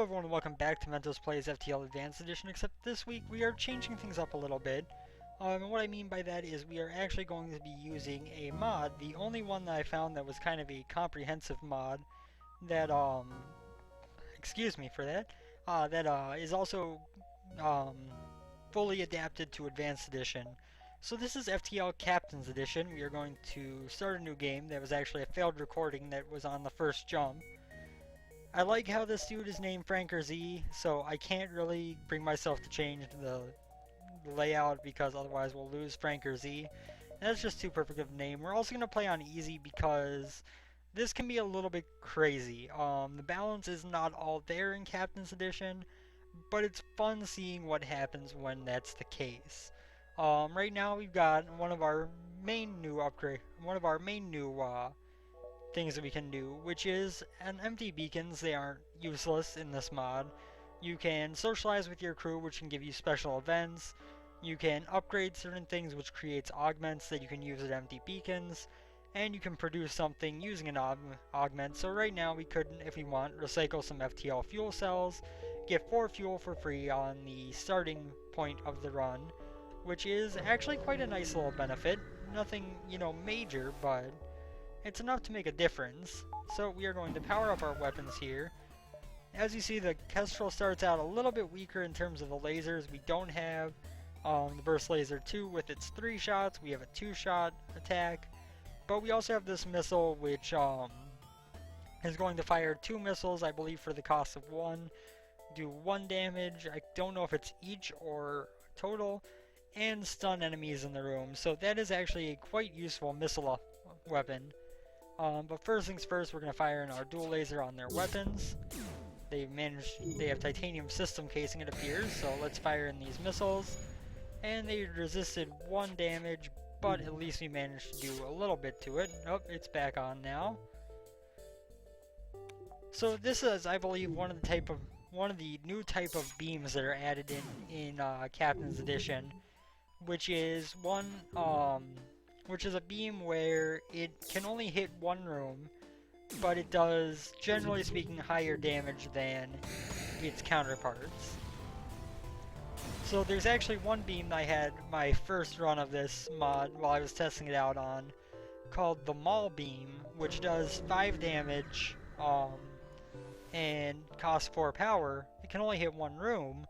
Hello everyone and welcome back to Mentos Plays FTL Advanced Edition, except this week we are changing things up a little bit. And what I mean by that is we are actually going to be using a mod, the only one that I found that was kind of a comprehensive mod that, excuse me for that, is also, um, fully adapted to Advanced Edition. So this is FTL Captain's Edition. We are going to start a new game that was actually a failed recording that was on the first jump. I like how this dude is named Franker Z, so I can't really bring myself to change the layout because otherwise we'll lose Franker Z. That's just too perfect of a name. We're also going to play on easy because this can be a little bit crazy. The balance is not all there in Captain's Edition, but it's fun seeing what happens when that's the case. Right now we've got one of our main new things that we can do, which is empty beacons. They aren't useless in this mod. You can socialize with your crew, which can give you special events. You can upgrade certain things, which creates augments that you can use at empty beacons. And you can produce something using an augment. So right now we could, if we want, recycle some FTL fuel cells, get 4 fuel for free on the starting point of the run, which is actually quite a nice little benefit. Nothing, major, but it's enough to make a difference. So we are going to power up our weapons here. As you see, the Kestrel starts out a little bit weaker in terms of the lasers. We don't have the Burst Laser 2 with its 3 shots. We have a 2-shot attack. But we also have this missile which is going to fire 2 missiles, I believe, for the cost of 1. Do 1 damage. I don't know if it's each or total. And stun enemies in the room. So that is actually a quite useful missile weapon. But first things first, we're going to fire in our dual laser on their weapons. They have titanium system casing, it appears, so let's fire in these missiles. And they resisted 1 damage, but at least we managed to do a little bit to it. Oh, it's back on now. So this is, I believe, one of the new type of beams that are added in Captain's Edition, which is a beam where it can only hit one room, but it does, generally speaking, higher damage than its counterparts. So there's actually one beam that I had my first run of this mod while I was testing it out on, called the Maul Beam, which does 5 damage, and costs 4 power. It can only hit one room,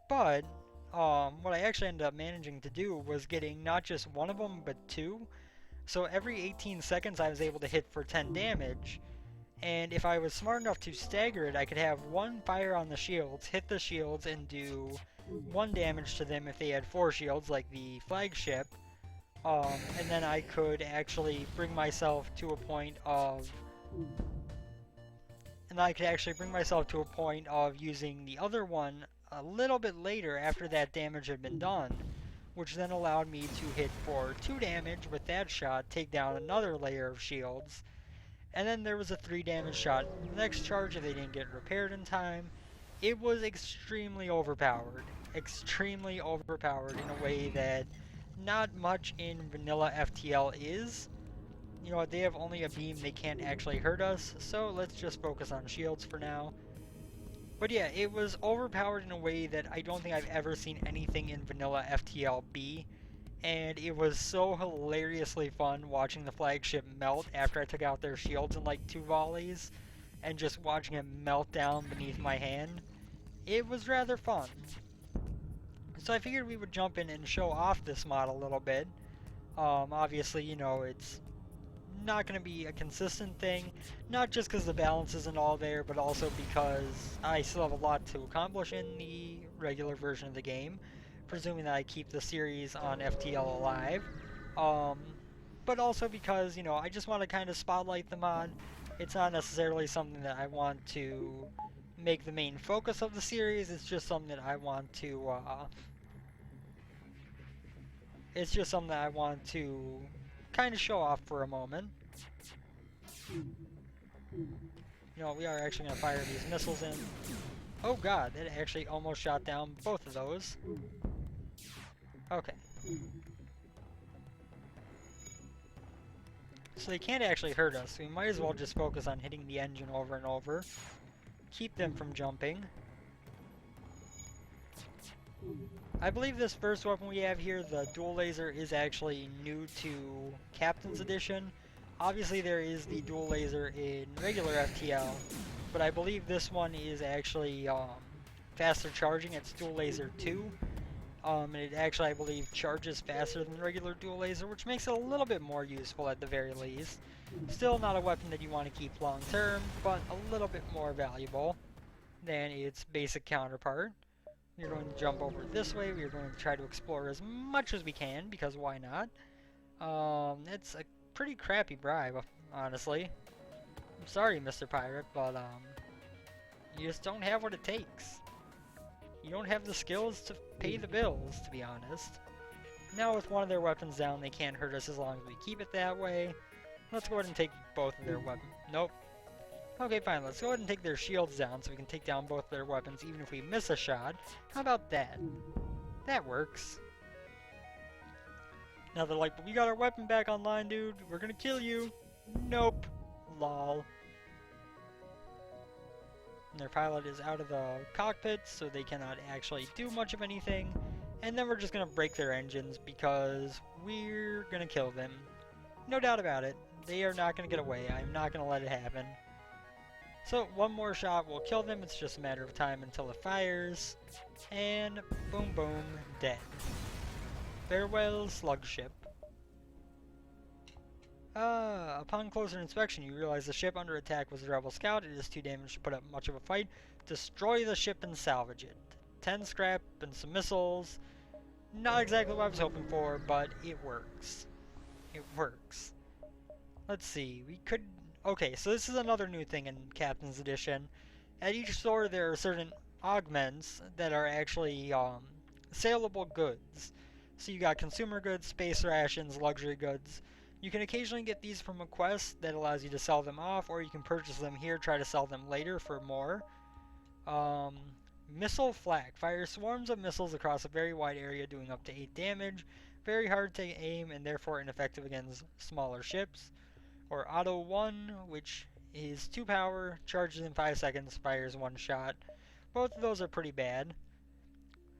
but what I actually ended up managing to do was getting not just one of them, but 2. So every 18 seconds I was able to hit for 10 damage. And if I was smart enough to stagger it, I could have 1 fire on the shields, hit the shields, and do 1 damage to them if they had 4 shields, like the flagship. And then I could actually bring myself to a point of... using the other one a little bit later after that damage had been done, which then allowed me to hit for 2 damage with that shot, take down another layer of shields, and then there was a 3 damage shot in the next charge if they didn't get repaired in time. It was extremely overpowered in a way that not much in vanilla FTL is. You know, they have only a beam, they can't actually hurt us, so let's just focus on shields for now. But yeah, it was overpowered in a way that I don't think I've ever seen anything in vanilla FTL be, and it was so hilariously fun watching the flagship melt after I took out their shields in like 2 volleys, and just watching it melt down beneath my hand. It was rather fun. So I figured we would jump in and show off this mod a little bit. Obviously, you know, it's not going to be a consistent thing, not just because the balance isn't all there, but also because I still have a lot to accomplish in the regular version of the game, presuming that I keep the series on FTL alive. But also because, you know, I just want to kind of spotlight the mod. It's not necessarily something that I want to make the main focus of the series, it's just something that I want to, kind of show off for a moment. You know, we are actually going to fire these missiles in. Oh god, that actually almost shot down both of those. Okay. So they can't actually hurt us, so we might as well just focus on hitting the engine over and over. keep them from jumping. I believe this first weapon we have here, the dual laser, is actually new to Captain's Edition. Obviously there is the dual laser in regular FTL, but I believe this one is actually faster charging. It's dual laser 2. And it actually, I believe, charges faster than the regular dual laser, which makes it a little bit more useful at the very least. Still not a weapon that you want to keep long term, but a little bit more valuable than its basic counterpart. We're going to jump over this way. We're going to try to explore as much as we can, because why not? It's a pretty crappy bribe, honestly. I'm sorry, Mr. Pirate, but you just don't have what it takes. You don't have the skills to pay the bills, to be honest. Now with one of their weapons down, they can't hurt us as long as we keep it that way. Let's go ahead and take both of their weapons. Nope. Okay, fine. Let's go ahead and take their shields down so we can take down both their weapons even if we miss a shot. How about that? That works. Now they're like, but we got our weapon back online, dude. We're gonna kill you. Nope. Lol. And their pilot is out of the cockpit, so they cannot actually do much of anything. And then we're just gonna break their engines because we're gonna kill them. No doubt about it. They are not gonna get away. I'm not gonna let it happen. So one more shot will kill them. It's just a matter of time until it fires. And boom boom, dead. Farewell, slug ship. Upon closer inspection, you realize the ship under attack was a rebel scout. It is too damaged to put up much of a fight. Destroy the ship and salvage it. 10 scrap and some missiles. Not exactly what I was hoping for, but it works. It works. Let's see, we could... Okay, so this is another new thing in Captain's Edition. At each store there are certain augments that are actually saleable goods. So you got consumer goods, space rations, luxury goods. You can occasionally get these from a quest that allows you to sell them off, or you can purchase them here, try to sell them later for more. Missile flak. Fires swarms of missiles across a very wide area doing up to 8 damage. Very hard to aim and therefore ineffective against smaller ships. Or Auto 1, which is 2 power, charges in 5 seconds, fires 1 shot. Both of those are pretty bad.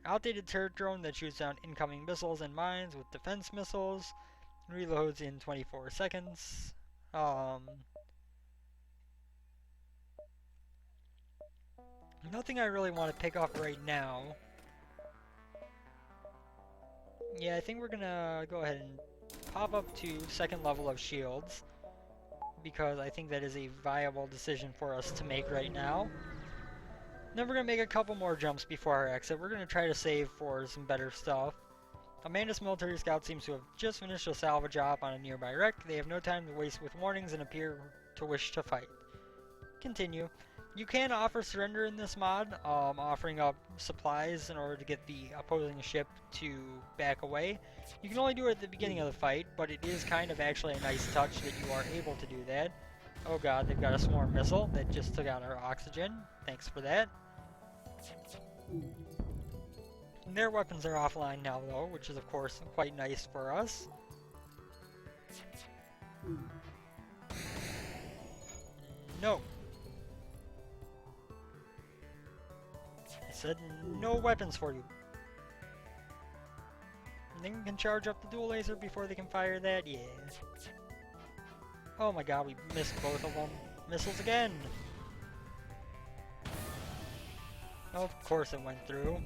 Outdated turret drone that shoots down incoming missiles and mines with defense missiles. Reloads in 24 seconds. Nothing I really want to pick up right now. Yeah, I think we're gonna go ahead and pop up to 2nd level of shields, because I think that is a viable decision for us to make right now. Then we're gonna make a couple more jumps before our exit. We're gonna try to save for some better stuff. Amanda's military scout seems to have just finished a salvage op on a nearby wreck. They have no time to waste with warnings and appear to wish to fight. Continue. You can offer surrender in this mod, offering up supplies in order to get the opposing ship to back away. You can only do it at the beginning of the fight, but it is kind of actually a nice touch that you are able to do that. Oh god, they've got a swarm missile that just took out our oxygen. Thanks for that. Their weapons are offline now though, which is of course quite nice for us. No. I said no weapons for you. And then we can charge up the dual laser before they can fire that? Yeah. Oh my god, we missed both of them. Missiles again! Of course it went through.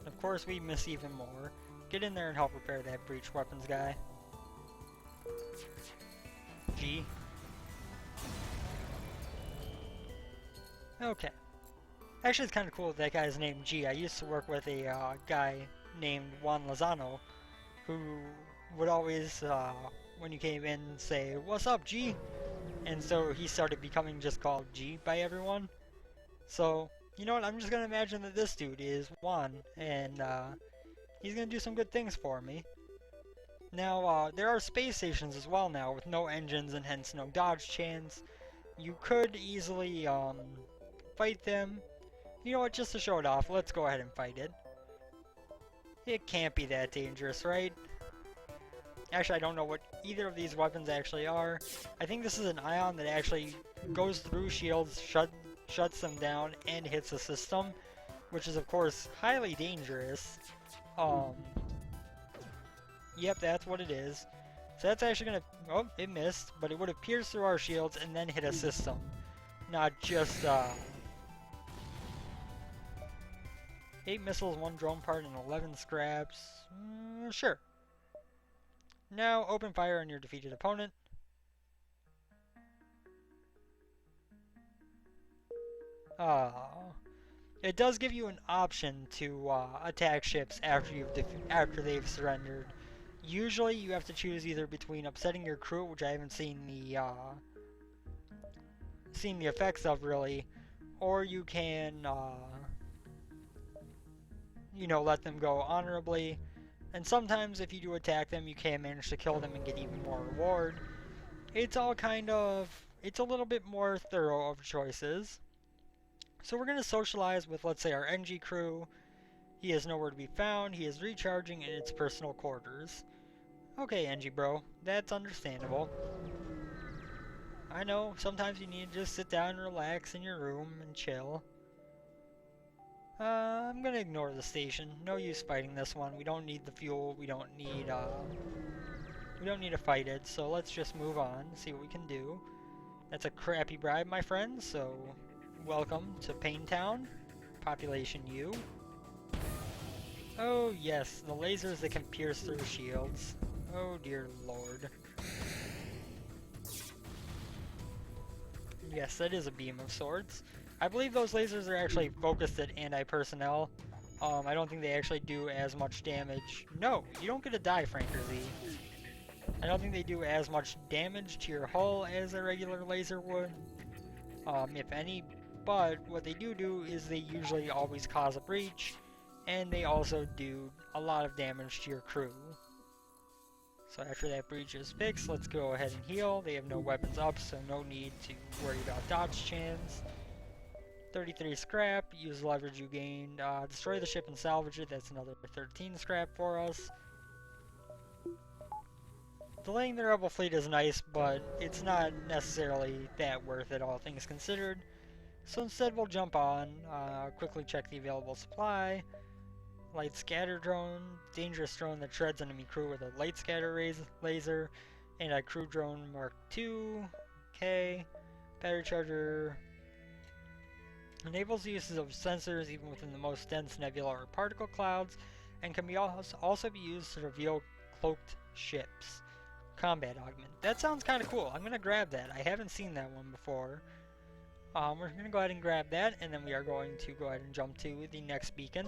Of course we miss even more. Get in there and help repair that breach weapons guy. G. Okay. Actually, it's kind of cool that guy's named G. I used to work with a guy named Juan Lozano, who would always, when you came in, say, "What's up, G?" And so he started becoming just called G by everyone. So, you know what, I'm just going to imagine that this dude is Juan, and he's going to do some good things for me. Now, there are space stations as well now, with no engines and hence no dodge chance. You could easily fight them. You know what, just to show it off, let's go ahead and fight it. It can't be that dangerous, right? Actually, I don't know what either of these weapons actually are. I think this is an ion that actually goes through shields, shuts them down, and hits the system, which is of course highly dangerous. Um, yep, that's what it is. So that's actually gonna, oh, it missed, but it would have pierced through our shields and then hit a system. Not just, 8 missiles, 1 drone part, and 11 scraps. Sure. Now, open fire on your defeated opponent. It does give you an option to attack ships after they've surrendered. Usually, you have to choose either between upsetting your crew, which I haven't seen the effects of really, or you can let them go honorably. And sometimes, if you do attack them, you can manage to kill them and get even more reward. It's all it's a little bit more thorough of choices. So we're going to socialize with, let's say, our NG crew. He is nowhere to be found. He is recharging in its personal quarters. Okay, NG bro, that's understandable. I know, sometimes you need to just sit down and relax in your room and chill. I'm gonna ignore the station. No use fighting this one. We don't need the fuel. We don't need to fight it. So let's just move on, see what we can do. That's a crappy bribe, my friends. So welcome to Paintown. Population U. Oh yes, the lasers that can pierce through shields. Oh dear lord. Yes, that is a beam of sorts. I believe those lasers are actually focused at anti-personnel. I don't think they actually do as much damage. No, you don't get to die, Franker Z. I don't think they do as much damage to your hull as a regular laser would. If any, but what they do is they usually always cause a breach, and they also do a lot of damage to your crew. So after that breach is fixed, let's go ahead and heal. They have no weapons up, so no need to worry about dodge chance. 33 scrap, use leverage you gained. Destroy the ship and salvage it, that's another 13 scrap for us. Delaying the rebel fleet is nice, but it's not necessarily that worth it, all things considered. So instead we'll jump on, quickly check the available supply. Light scatter drone, dangerous drone that shreds enemy crew with a light scatter laser. Anti-crew drone Mark II, okay. Battery charger. Enables the use of sensors even within the most dense nebula or particle clouds, and can be also be used to reveal cloaked ships. Combat augment. That sounds kind of cool. I'm going to grab that. I haven't seen that one before. We're going to go ahead and grab that, and then we are going to go ahead and jump to the next beacon.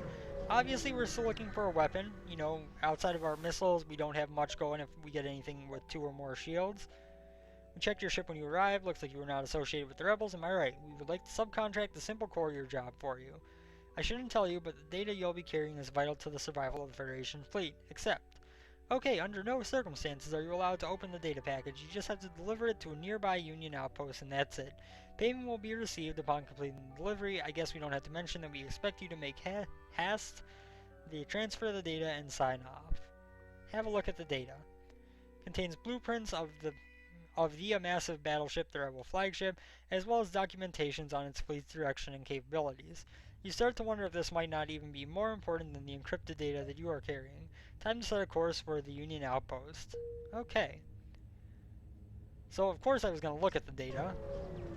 Obviously, we're still looking for a weapon. You know, outside of our missiles, we don't have much going if we get anything with 2 or more shields. We checked your ship when you arrived. Looks like you were not associated with the rebels. Am I right? We would like to subcontract the simple courier job for you. I shouldn't tell you, but the data you'll be carrying is vital to the survival of the Federation fleet. Accept. Okay, under no circumstances are you allowed to open the data package. You just have to deliver it to a nearby Union outpost, and that's it. Payment will be received upon completing the delivery. I guess we don't have to mention that we expect you to make haste the transfer of the data and sign off. Have a look at the data. Contains blueprints of the massive battleship, the Rebel flagship, as well as documentations on its fleet's direction and capabilities. You start to wonder if this might not even be more important than the encrypted data that you are carrying. Time to set a course for the Union outpost. Okay. So of course I was going to look at the data.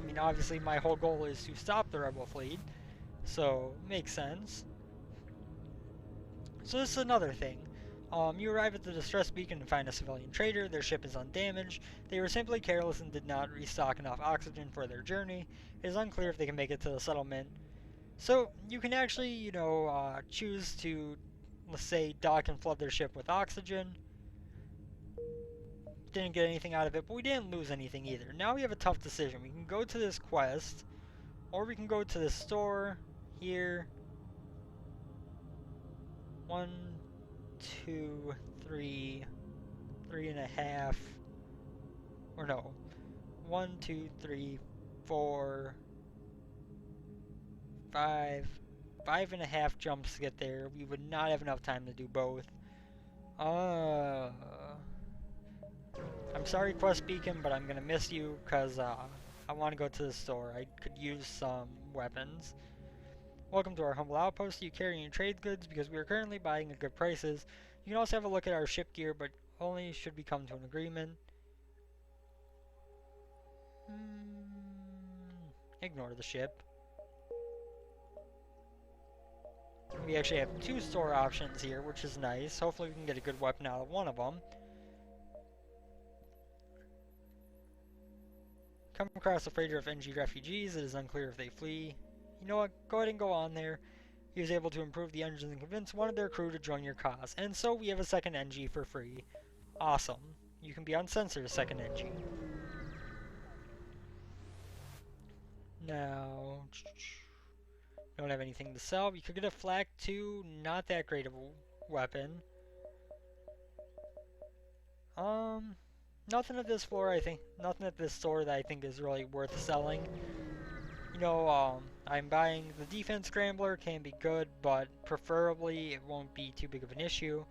I mean, obviously my whole goal is to stop the Rebel fleet, so makes sense. So this is another thing. You arrive at the distress beacon and find a civilian trader. Their ship is undamaged. They were simply careless and did not restock enough oxygen for their journey. It is unclear if they can make it to the settlement. So you can actually, choose to, let's say, dock and flood their ship with oxygen. Didn't get anything out of it, but we didn't lose anything either. Now we have a tough decision. We can go to this quest, or we can go to this store here. 1, 2, 3, 3.5, or no, 1, 2, 3, 4, 5, 5.5 jumps to get there. We would not have enough time to do both. I'm sorry, Quest Beacon, but I'm gonna miss you, cause I want to go to the store. I could use some weapons. Welcome to our humble outpost. You carry any trade goods because we are currently buying at good prices. You can also have a look at our ship gear, but only should we come to an agreement. Ignore the ship. We actually have 2 store options here, which is nice. Hopefully we can get a good weapon out of one of them. Come across a freighter of NG refugees. It is unclear if they flee. You know what? Go ahead and go on there. He was able to improve the engines and convince one of their crew to join your cause. And so we have a second NG for free. Awesome. You can be uncensored second NG. Now, don't have anything to sell. You could get a Flak 2, not that great of a weapon. Nothing at this floor, I think. Nothing at this store that I think is really worth selling. You know, I'm buying the defense scrambler, can be good, but preferably it won't be too big of an issue.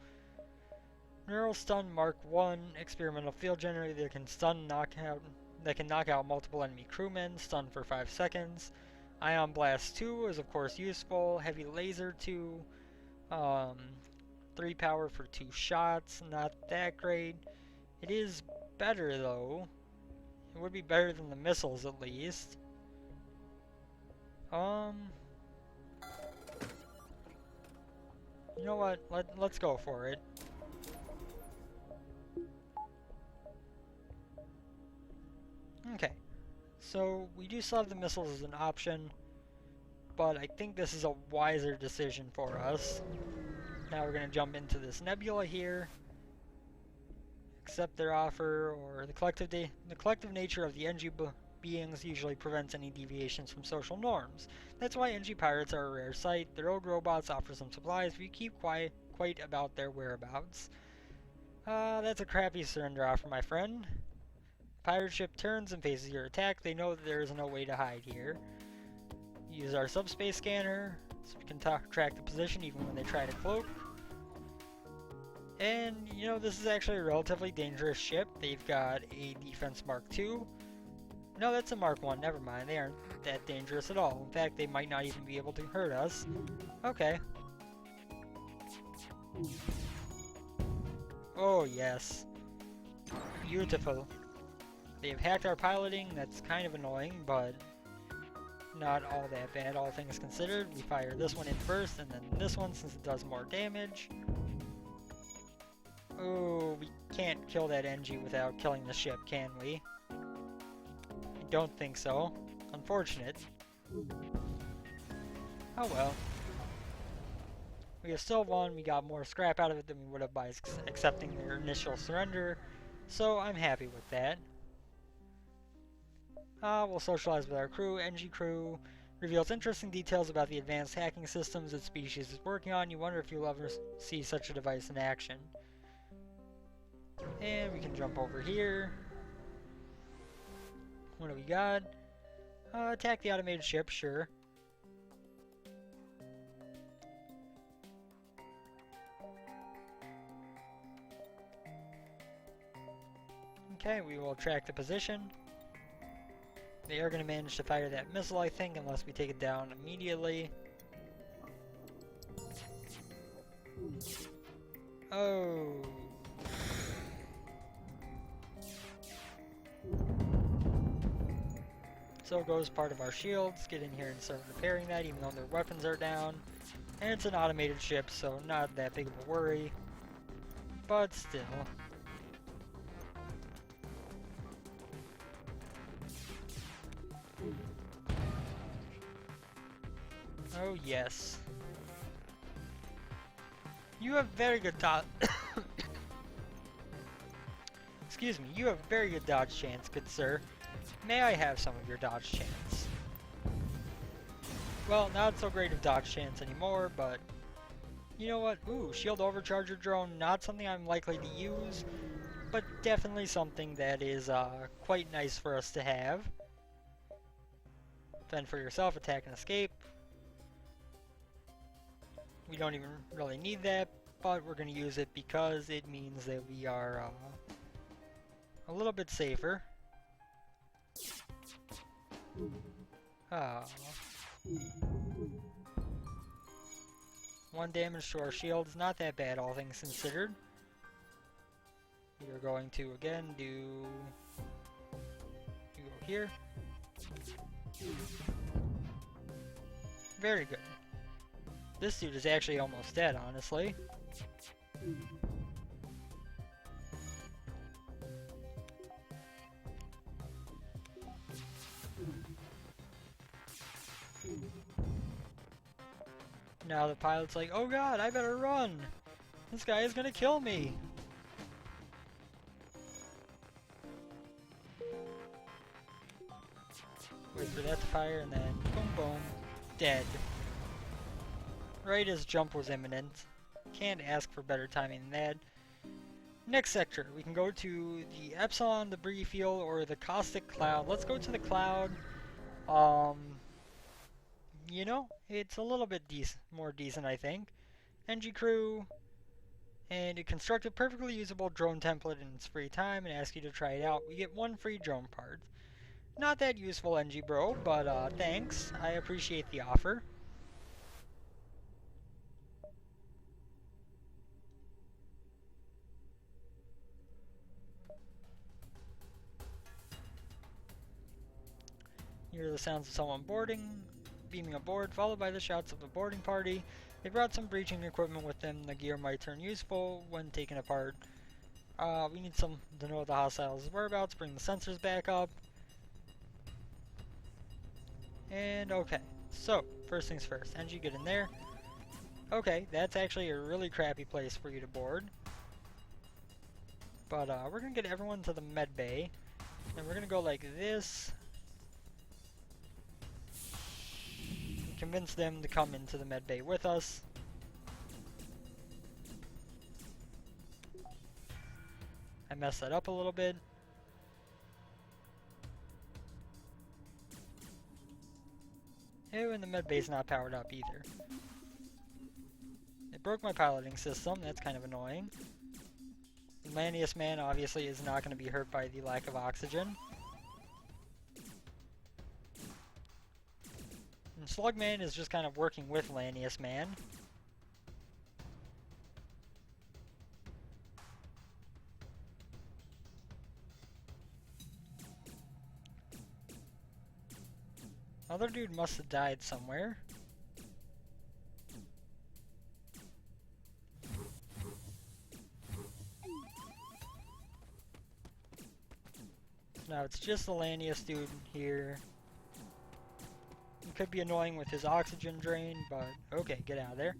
Neural Stun Mark 1, experimental field generator that can knock out multiple enemy crewmen, stun for 5 seconds. Ion Blast 2 is of course useful. Heavy Laser 2, 3 power for 2 shots, not that great. It is better though. It would be better than the missiles at least. You know what? Let's go for it. Okay. So we do still have the missiles as an option, but I think this is a wiser decision for us. Now we're going to jump into this nebula here. Accept their offer, or the collective nature of the NG beings usually prevents any deviations from social norms. That's why NG pirates are a rare sight. Their rogue robots offer some supplies, but you keep quite about their whereabouts. That's a crappy surrender offer, my friend. Pirate ship turns and faces your attack. They know that there is no way to hide here. Use our subspace scanner, so we can track the position even when they try to cloak. And, you know, this is actually a relatively dangerous ship. They've got a defense Mark II. No, that's a Mark 1, never mind. They aren't that dangerous at all. In fact, they might not even be able to hurt us. Okay. Oh, yes. Beautiful. They've hacked our piloting, that's kind of annoying, but not all that bad, all things considered. We fire this one in first, and then this one since it does more damage. Oh, we can't kill that NG without killing the ship, can we? I don't think so. Unfortunate. Oh well. We have still won, we got more scrap out of it than we would have by accepting their initial surrender, so I'm happy with that. We'll socialize with our crew. NG crew reveals interesting details about the advanced hacking systems its species is working on. You wonder if you'll ever see such a device in action. And we can jump over here. What do we got? Attack the automated ship, sure. Okay, we will track the position. They are going to manage to fire that missile, I think, unless we take it down immediately. Oh. So goes part of our shields. Get in here and start repairing that, even though their weapons are down. And it's an automated ship, so not that big of a worry. But still. Oh yes. You have very good dodge. Excuse me, you have very good dodge chance, good sir. May I have some of your dodge chance? Well, not so great of dodge chance anymore, but you know what? Ooh, shield overcharger drone, not something I'm likely to use, but definitely something that is quite nice for us to have. Fend for yourself, attack and escape. We don't even really need that, but we're going to use it because it means that we are a little bit safer. Oh. 1 damage to our shields, not that bad, all things considered. We're going to, again, you go here. Very good. This dude is actually almost dead, honestly. Now the pilot's like, oh god, I better run! This guy is gonna kill me! Wait for that to fire, and then boom boom, dead. Right as jump was imminent. Can't ask for better timing than that. Next sector, we can go to the Epsilon debris field or the caustic cloud. Let's go to the cloud. You know, it's a little bit more decent, I think. NG crew, and it construct a perfectly usable drone template in its free time and ask you to try it out. We get 1 free drone part. Not that useful, NG bro, but thanks. I appreciate the offer. You hear the sounds of someone beaming aboard, followed by the shouts of a boarding party. They brought some breaching equipment with them. The gear might turn useful when taken apart. We need some to know the hostiles' whereabouts. Bring the sensors back up. And okay, so first things first. NG, get in there. Okay, that's actually a really crappy place for you to board. But we're gonna get everyone to the med bay, and we're gonna go like this. Convince them to come into the med bay with us. I messed that up a little bit. Ew, and the med bay's not powered up either. It broke my piloting system, that's kind of annoying. Lanius Man obviously is not going to be hurt by the lack of oxygen. And Slugman is just kind of working with Lanius Man. Other dude must have died somewhere. Now it's just the Lanius dude here. He could be annoying with his oxygen drain, but okay, get out of there.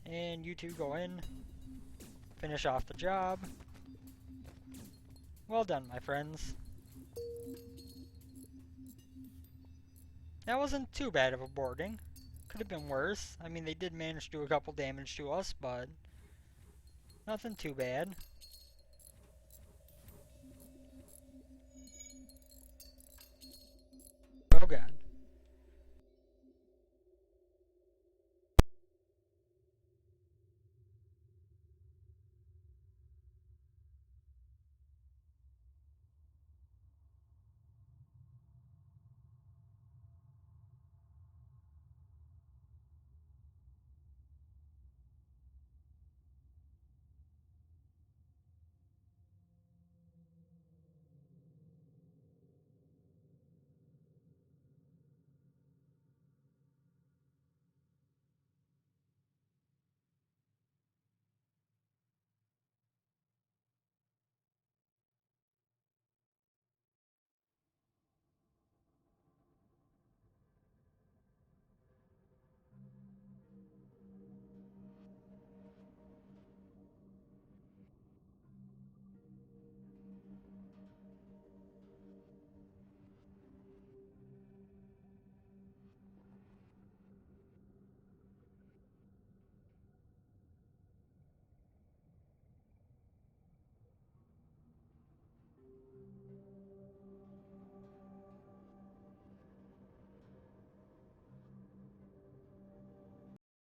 And you two go in. Finish off the job. Well done, my friends. That wasn't too bad of a boarding. Could have been worse. I mean, they did manage to do a couple damage to us, but nothing too bad. Oh god.